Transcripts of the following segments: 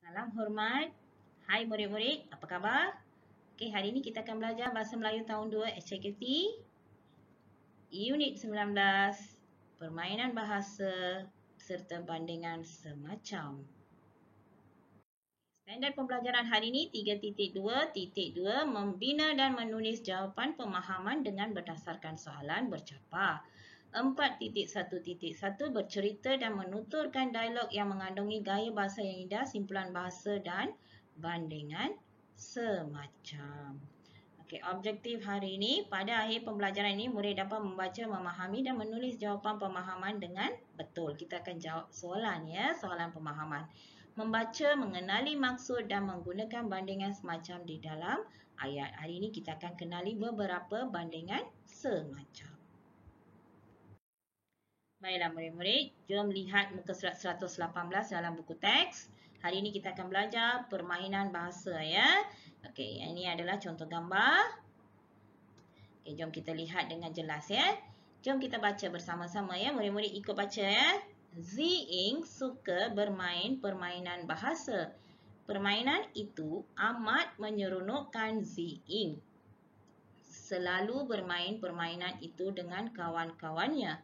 Salam hormat. Hai murid-murid, apa khabar? Okey, hari ini kita akan belajar Bahasa Melayu tahun 2 Aktiviti Unit 19, Permainan Bahasa serta Bandingan Semacam. Standard pembelajaran hari ini 3.2.2 membina dan menulis jawapan pemahaman dengan berdasarkan soalan bercapar. 4.1.1 bercerita dan menuturkan dialog yang mengandungi gaya bahasa yang indah, simpulan bahasa dan bandingan semacam. Okey, objektif hari ini, pada akhir pembelajaran ini murid dapat membaca, memahami dan menulis jawapan pemahaman dengan betul. Kita akan jawab soalan ya, soalan pemahaman. Membaca, mengenali maksud dan menggunakan bandingan semacam di dalam ayat. Hari ini kita akan kenali beberapa bandingan semacam. Baiklah murid-murid, jom lihat muka surat 118 dalam buku teks. Hari ini kita akan belajar permainan bahasa ya. Okey, ini adalah contoh gambar. Okey, jom kita lihat dengan jelas ya. Jom kita baca bersama-sama ya. Murid-murid ikut baca ya. Ziying suka bermain permainan bahasa. Permainan itu amat menyeronokkan Ziying. Selalu bermain permainan itu dengan kawan-kawannya.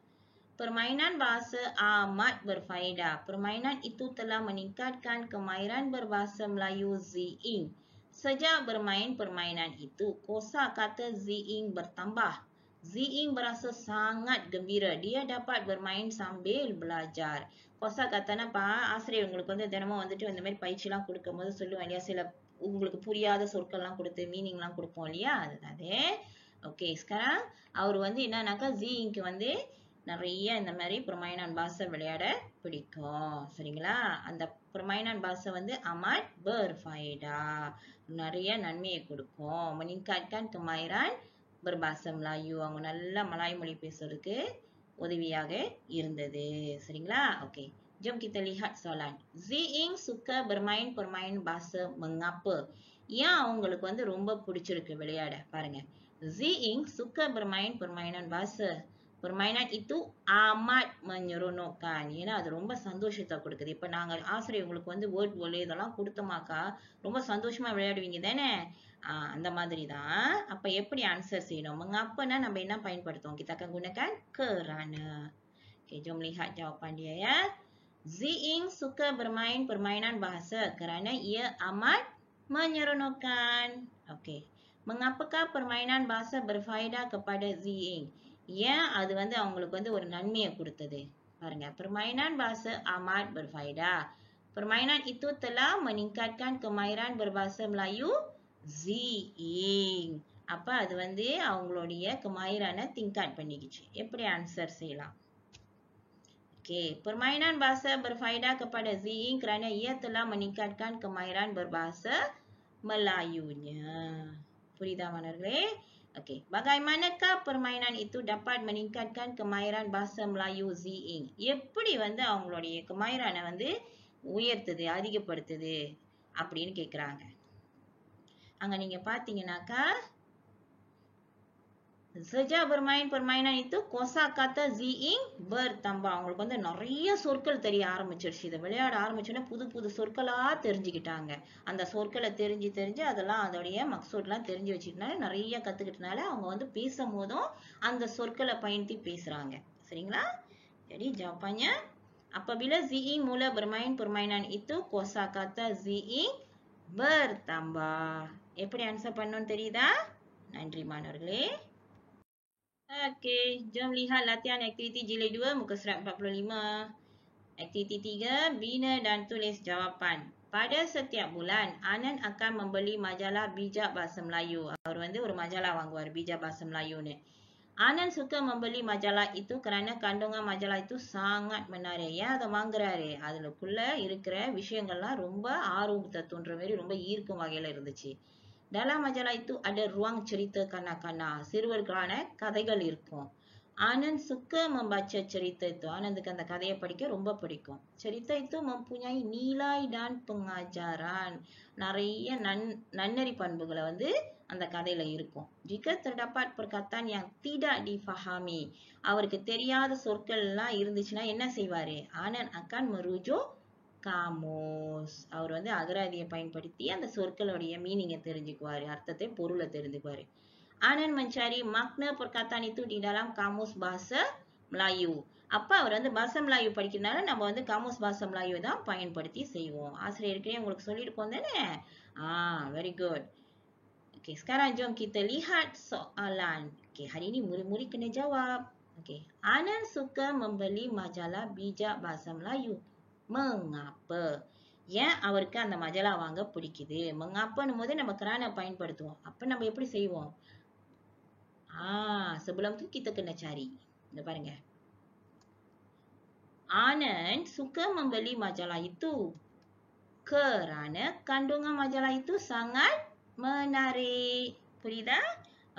Permainan bahasa amat berfaedah. Permainan itu telah meningkatkan kemahiran berbahasa Melayu Ziying. Sejak bermain permainan itu, kosakata Ziying bertambah. Ziying berasa sangat gembira. Dia dapat bermain sambil belajar. Kosakata apa? ஆசிரியர் உங்களுக்கு வந்து தினமும் வந்துட்டு இந்த மாதிரி பயிற்சிலாம் கொடுக்கும்போது சொல்லுவேன் சில உங்களுக்கு புரியாத சொற்கள்லாம் கொடுத்து மீனிங்லாம் கொடுப்போம் இல்லையா, அதுதான். ஓகே, sekarang அவர் வந்து என்னன்னாக்கா ஜியிங்க்கு வந்து நிறைய இந்த மாதிரி permainan bahasa விளையாட பிடிக்கும். சரிங்களா? அந்த permainan bahasa வந்து amat berfaedah. நிறைய நன்மையை கொடுக்கும். meningkatkan kemahiran berbahasa Melayu. அவங்க நல்லா மலாய் மொழி பேசுறதுக்கு உதவியாக இருந்தது. சரிங்களா? Okey. Jom kita lihat soalan. Ziying suka bermain permainan bahasa mengapa? Yang அவங்களுக்கு வந்து ரொம்ப பிடிச்சிருக்கு விளையாட. பாருங்க. Ziying suka bermain permainan bahasa. Permainan itu amat menyeronokkan. ஏன்னா அது ரொம்ப சந்தோஷத்தை கொடுக்குது. இப்போ நாங்கள் ஆசிரியர் உங்களுக்கு வந்து வேர்ட் போல இதெல்லாம் கொடுத்தோமாக்கா ரொம்ப சந்தோஷமா விளையாடுவீங்க தானே? அந்த மாதிரி தான். அப்போ எப்படி ஆன்சர் செய்யணும்? mengapana நம்ம என்ன பயன்படுத்துவோம்? Kita akan gunakan kerana. Okey, jom lihat jawapan dia ya. Ziying suka bermain permainan bahasa kerana ia amat menyeronokkan. Okey. Mengapakah permainan bahasa berfaedah kepada Ziying? Ya, அது வந்து அவங்களுக்கு வந்து ஒரு நன்மையை கொடுத்தது. பாருங்க, permainan bahasa amat berfaedah. Permainan itu telah meningkatkan kemahiran berbahasa Melayu Ziying. அப்ப அது வந்து அவங்களுடைய kemahiran tingkat பண்ணிக்கிச்சு. எப்படி ஆன்சர் செய்யலாம்? Okey, permainan bahasa berfaedah kepada Ziying kerana ia telah meningkatkan kemahiran berbahasa Melayunya. புரியுதா மாணவர்களே? Okey, bagaimanakah permainan itu dapat meningkatkan kemahiran bahasa Melayu Ziying? எப்படி வந்து அவங்களுடைய kemahiran வந்து உயர்த்துது, அதிகப்படுத்துது அப்படின்னு கேக்குறாங்க. அங்க நீங்க பாத்தீங்கன்னாக்கா sejak bermain permainan itu kosakata Ziying bertambah. அவங்களுக்கு வந்து நிறைய சொற்கள் தெரிய ஆரம்பிச்சிருச்சு. இதை விளையாட ஆரம்பிச்சோன்னா புது புது சொற்களா தெரிஞ்சுக்கிட்டாங்க. அந்த சொற்களை தெரிஞ்சு அதெல்லாம் அதோடைய மக்சூட்லாம் தெரிஞ்சு வச்சுக்கிட்டனால நிறைய கத்துக்கிட்டனால அவங்க வந்து பேசும்போதும் அந்த சொற்களை பயன்படுத்தி பேசுறாங்க. சரிங்களா? Jadi jawapannya, apabila Ziying mula bermain permainan itu kosakata Ziying bertambah. எப்படி ஆன்சர் பண்ணணும்னு தெரியுதா? நன்றி மாணவர்களே. Okey, jom lihat latihan aktiviti jilid 2 muka surat 45. Aktiviti 3, bina dan tulis jawapan. Pada setiap bulan, Anand akan membeli majalah bijak bahasa Melayu. அவர் வந்து ஒரு majalah வாங்குவார், bijak bahasa Melayu ni. Anand suka membeli majalah itu kerana kandungan majalah itu sangat menarik. ஏன் அதை வாங்குறாரு? அதுக்குள்ள இருக்கிற விஷயங்கள்லாம் ரொம்ப ஆர்வத்தை தூண்டுற மாதிரி ரொம்ப ஈர்க்கும் வகையில இருந்துச்சு. Dalam majalah itu ada ruang cerita kanak-kanak. சிறுவர்களான கதைகள் இருக்கும். Anand suka membaca cerita itu. Anandக்கு அந்த கதையை படிக்க ரொம்ப பிடிக்கும். Cerita itu mempunyai nilai dan pengajaran. நிறைய நன்னெறி பண்புகளை வந்து அந்த கதையில இருக்கும். Jika terdapat perkataan yang tidak difahami, அவருக்கு தெரியாத சொற்கள் எல்லாம் இருந்துச்சுன்னா என்ன செய்வாரு? Anand akan merujuk kamus. அவர் அவர் வந்து அகராதியை பயன்படுத்தி அந்த சொற்களுடைய மீனிங்கை தெரிஞ்சுக்குவாரு, அர்த்தத்தை பொருளை தெரிஞ்சுக்குவாரு. Anand mencari makna perkataan itu di dalam kamus bahasa Melayu. அப்ப அவர் வந்து bahasa Melayu படிக்கிறதுனால நம்ம வந்து kamus bahasa Melayu தான் பயன்படுத்தி செய்வோம். ஆசிரியருக்கே உங்களுக்கு சொல்லியிருக்கோம் தானே? Very good. Okay, sekarang jom kita lihat soalan. Okay, hari ini murid-murid kena jawab. Okay, Anand suka membeli majalah bijak bahasa Melayu. Mengapa? ஏன் அவருக்கு அந்த மஜலா வாங்க பிடிக்குது? மங்கப்பன்னும் போது நம்ம kerana பயன்படுத்துவோம். அப்ப நம்ம எப்படி செய்வோம்? Sebelum tu kita kena cari. Dah பாருங்க. Anand suka membeli majalah itu kerana kandungan majalah itu sangat menarik. Puridha?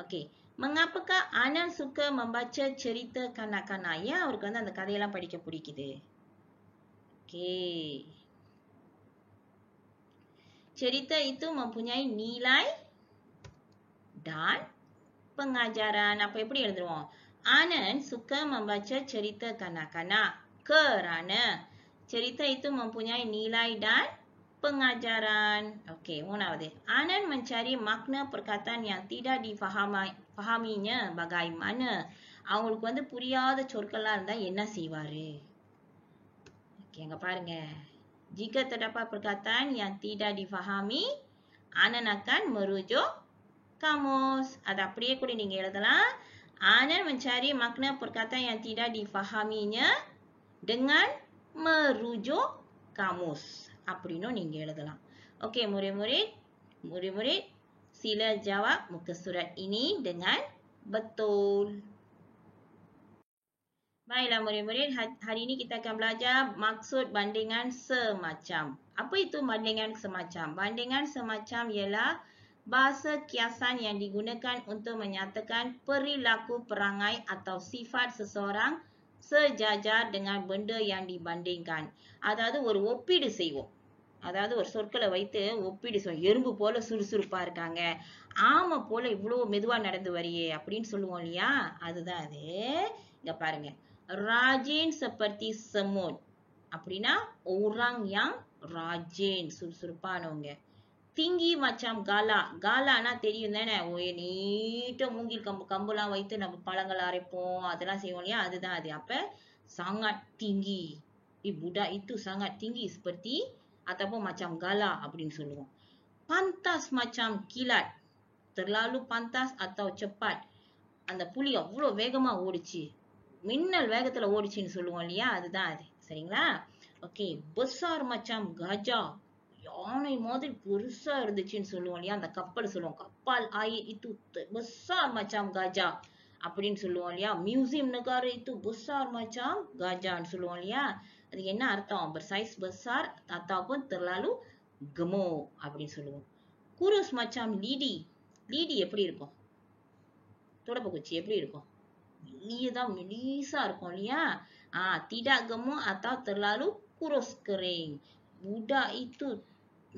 Okey. Mengapakah Anand suka membaca cerita kanak-kanak? Ya, அவருக்கு வந்து அந்த கதையெல்லாம் படிக்க பிடிக்குது. Okey. Cerita itu mempunyai nilai dan pengajaran. Apa எப்படி எழுதுவோம்? Anand suka membaca cerita kanak-kanak kerana cerita itu mempunyai nilai dan pengajaran. Okey, மூணாவது. Anand mencari makna perkataan yang tidak difahaminya bagaimana? அவங்களுக்கு வந்து புரியாத சொற்களா இருந்தா என்ன செய்வாரு? Okey, அங்க பாருங்க. Jika terdapat perkataan yang tidak difahami, Anand akan merujuk kamus. Ada அப்படியே கூட நீங்க எழுதலாம். Anand mencari makna perkataan yang tidak difahaminya dengan merujuk kamus. அப்படின்னு நீங்க எழுதலாம். Okey, murid-murid sila jawab muka surat ini dengan betul. Baiklah murid-murid, hari ini kita akan belajar maksud bandingan semacam. Apa itu bandingan semacam? Bandingan semacam ialah bahasa kiasan yang digunakan untuk menyatakan perilaku perangai atau sifat seseorang sejajar dengan benda yang dibandingkan. அதாவது ஒரு ஒப்பீடு செய்வோம். அதாவது ஒரு சொற்களை வைத்து ஒப்பீடு செய்வோம். எறும்பு போல சுறுசுறுப்பா இருக்காங்க, ஆமை போல இவ்வளவு மெதுவா நடந்து வரியே அப்படின்னு சொல்லுவோம் இல்லையா? அதுதான் அது. இங்க பாருங்க. Rajin seperti semut. அப்படின்னா orang yang rajin, சுறுசுறுப்பானவங்க. Tinggi macam gala. Galana தெரியும் தானே? நீட்ட மூங்கில் கம்புலாம் வைத்து நம்ம பழங்கள் அரைப்போம், அதெல்லாம் செய்வோம் இல்லையா? அதுதான் அது. அப்ப sangat tinggi. Budak itu sangat tinggi seperti ataupun macam gala அப்படின்னு சொல்லுவோம். Pantas macam kilat. Terlalu pantas atau cepat. அந்த புலி அவ்வளவு வேகமா ஓடிச்சு, மின்னல் வேகத்துல ஓடிச்சுன்னு சொல்லுவோம் இல்லையா? அதுதான் அது. சரிங்களா? ஓகே. besar macam gajah. யானை மாதிரி பெருசா இருந்துச்சுன்னு சொல்லுவோம் இல்லையா? அந்த கப்பல் சொல்லுவோம். கப்பல் air itu besar macam gajah அப்படின்னு சொல்லுவோம் இல்லையா? Museum negara itu besar macam gajahன்னு சொல்லுவோம் இல்லையா? அது என்ன அர்த்தம்? bersaiz besar ataupun terlalu gemuk அப்படின்னு சொல்லுவோம். kurus macam lidi. lidi எப்படி இருக்கும்? தொடப்பக்குச்சி எப்படி இருக்கும்? மெல்லியதான், மெலிசா இருக்கும் இல்லையா? tidak gemuk atau terlalu kurus kering. Budak itu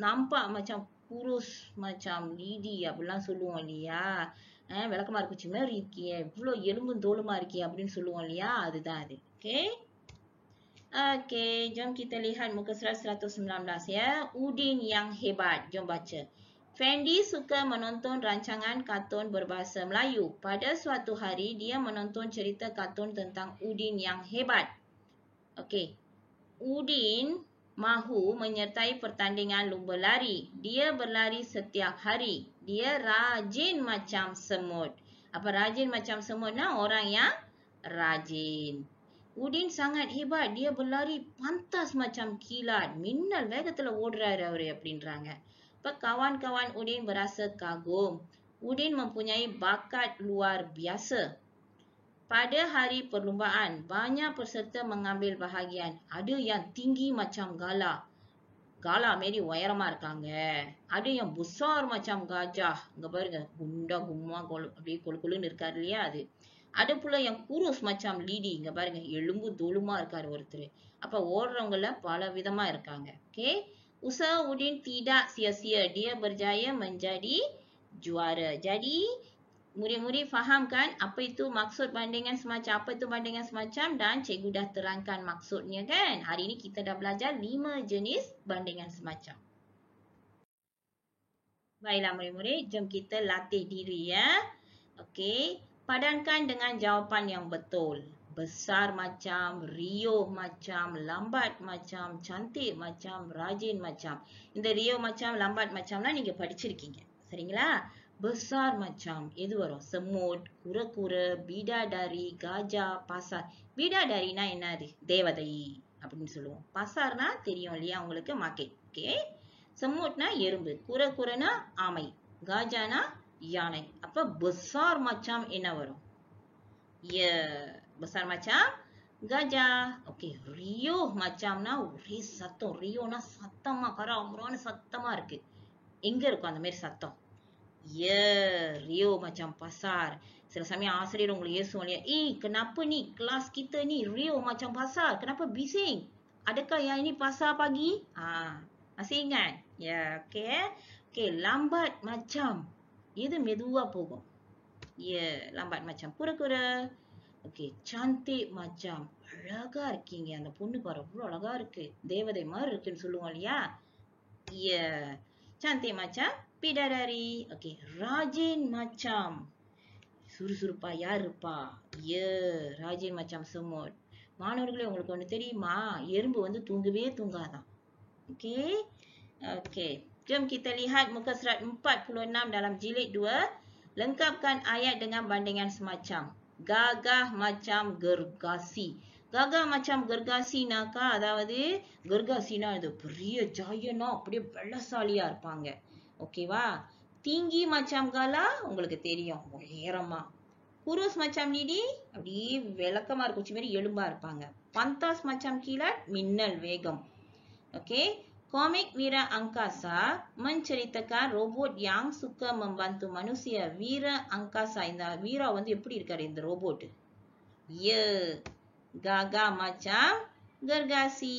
nampak macam kurus macam lidi அப்படிலாம் சொல்லுவோம் இல்லையா? விளக்கமா இருக்குச்சி மாதிரி இருக்கியே, இவ்வளவு எலும்பும் தோலுமா இருக்கியே அப்படின்னு சொல்லுவோம் இல்லையா? அதுதான் அது. Okay, jom kita lihat muka surat 119 ya. Udin yang hebat. Jom baca. Fendi suka menonton rancangan kartun berbahasa Melayu. Pada suatu hari, dia menonton cerita kartun tentang Udin yang hebat. Okey. Udin mahu menyertai pertandingan lumba lari. Dia berlari setiap hari. Dia rajin macam semut. Apa rajin macam semut? Nah, orang yang rajin. Udin sangat hebat. Dia berlari pantas macam kilat. மின்னல் வேகத்துல ஓடுறாரு அவரு அப்படின்றாங்க. இப்ப kawan-kawan Udin berasa kagum. Udin mempunyai bakat luar biasa. Pada hari perlumbaan, banyak peserta mengambil bahagian. Ada yang tinggi macam gala. Gala மாரி உயரமா இருக்காங்க. ada yang besar macam gajah. இங்க பாருங்க, குண்டா கும்மா அப்படியே கொழுன்னு இருக்காரு இல்லையா? அது. ada pula yang kurus macam lidi. இங்க பாருங்க, எலும்பு தோலுமா இருக்காரு ஒருத்தர். அப்ப ஓடுறவங்கள பல விதமா இருக்காங்க. Okay. Usaha Udin tidak sia-sia. Dia berjaya menjadi juara. Jadi, murid-murid faham kan apa itu maksud bandingan semacam, apa itu bandingan semacam, dan cikgu dah terangkan maksudnya kan. Hari ini kita dah belajar 5 jenis bandingan semacam. Baiklah murid-murid, jom kita latih diri ya. Okey, padankan dengan jawapan yang betul. Besar macam, riuh macam, lambat macam, cantik macam, rajin macam. இந்த riuh macam, lambat macamலாம் நீங்க படிச்சிருக்கீங்க. சரிங்களா? Besar macam, எது வரும்? semut, kura-kura, bidadari, gajah, pasar. Bidadariனா என்னது? தேவதை அப்படின்னு சொல்லுவோம். pasarனா தெரியும் இல்லையா உங்களுக்கு market. Okay? Semutனா எறும்பு, kura-kurana ஆமை, gajahனா யானை. அப்ப besar macam என்ன வரும்? Ya, besar macam gajah. Okey, riuh macamனா ஒரே சத்தம். riuhனா சத்தமா கராமுரான சத்தமா இருக்கு. எங்க இருக்கும் அந்த மாதிரி சத்தம்? Ya, riuh macam pasar. சில சமயம் ஆசிரியர் உங்களுக்கு ஏசுவோம் இல்லையா? Kenapa ni kelas kita ni riuh macam pasar? Kenapa bising? Adakah yang ini pasar pagi? Masih ingat? Ya, okey. Okey, lambat macam. Itu மெதுவா போகும். Ya, lambat macam kura-kura. Okey, cantik macam. அழகா இருக்கீங்க. அந்த பொண்ணு பாரு அவ்வளோ அழகா இருக்கு. தேவதை மாதிரி இருக்குன்னு சொல்லுவோம் இல்லையா? Ya, cantik macam bidadari. Okey, rajin macam. சுறுசுறுப்பா யார் இருப்பா? Ya, rajin macam semut. மாணவர்களே உங்களுக்கு ஒன்று தெரியுமா? எறும்பு வந்து தூங்கவே தூங்காதான். Okey. Okey. Jom kita lihat muka surat 46 dalam jilid 2. Lengkapkan ayat dengan bandingan semacam. Gagah macam gergasi. Gagah macam gergasiனாக்கா அதாவது gergasiனா இது பெரிய ஜாயனா அப்படியே பலசாலியா இருப்பாங்க. ஓகேவா? Tinggi macam gala உங்களுக்கு தெரியும் உயரமா. Kurus macam lidi அப்படியே விளக்கமா இருக்கும் குச்சி மாதிரி எலும்பா இருப்பாங்க. Pantas macam kilat மின்னல் வேகம். Okey. Komik Wira Angkasa menceritakan robot yang suka membantu manusia. Wira Angkasa. இந்த வீரா வந்து எப்படி இருக்காரு இந்த robot? Ya, gagah macam gergasi.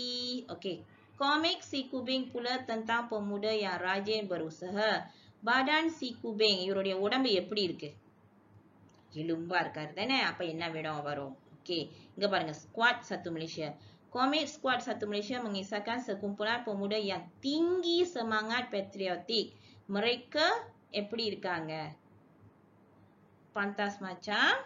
Okey. Komik si Kubing pula tentang pemuda yang rajin berusaha. Badan si Kubing இவருடைய உடம்பு எப்படி இருக்கு? எலும்பா இருக்காரு தானே? அப்ப என்ன விடம் வரும்? Okey. இங்க பாருங்க squad satu Malaysia. Komik Squad Satu Malaysia mengisahkan sekumpulan pemuda yang tinggi semangat patriotik. Mereka எப்படி இருக்காங்க? Pantas macam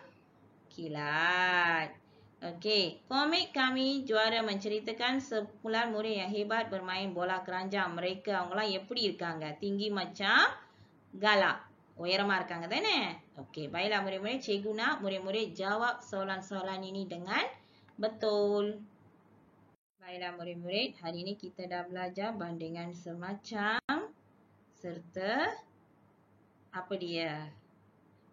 kilat. Okey, komik kami juara menceritakan sekumpulan murid yang hebat bermain bola keranjang. Mereka அவங்கலாம் எப்படி இருக்காங்க? Tinggi macam galak. உயரமா இருக்காங்க தானே? Okey, baiklah murid-murid, cikgu nak murid-murid jawab soalan-soalan ini dengan betul. Baiklah murid-murid, hari ini kita dah belajar bandingan semacam serta apa dia?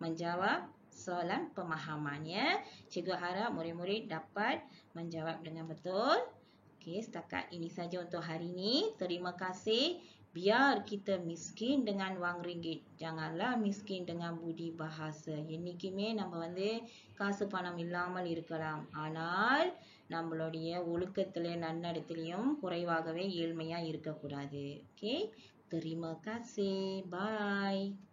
Menjawab soalan pemahaman ya. Cikgu harap murid-murid dapat menjawab dengan betul. Okey, setakat ini saja untuk hari ini. Terima kasih. Biar kita miskin dengan wang ringgit. Janganlah miskin dengan budi bahasa. என்னைக்குமே நம்ம வந்து காசு பணம் இல்லாமல் இருக்கலாம். ஆனால் நம்மளுடைய ஒழுக்கத்திலே நன்னடத்திலையும் குறைவாகவே ஏழ்மையா இருக்கக்கூடாது. Okay, terima kasih. Bye.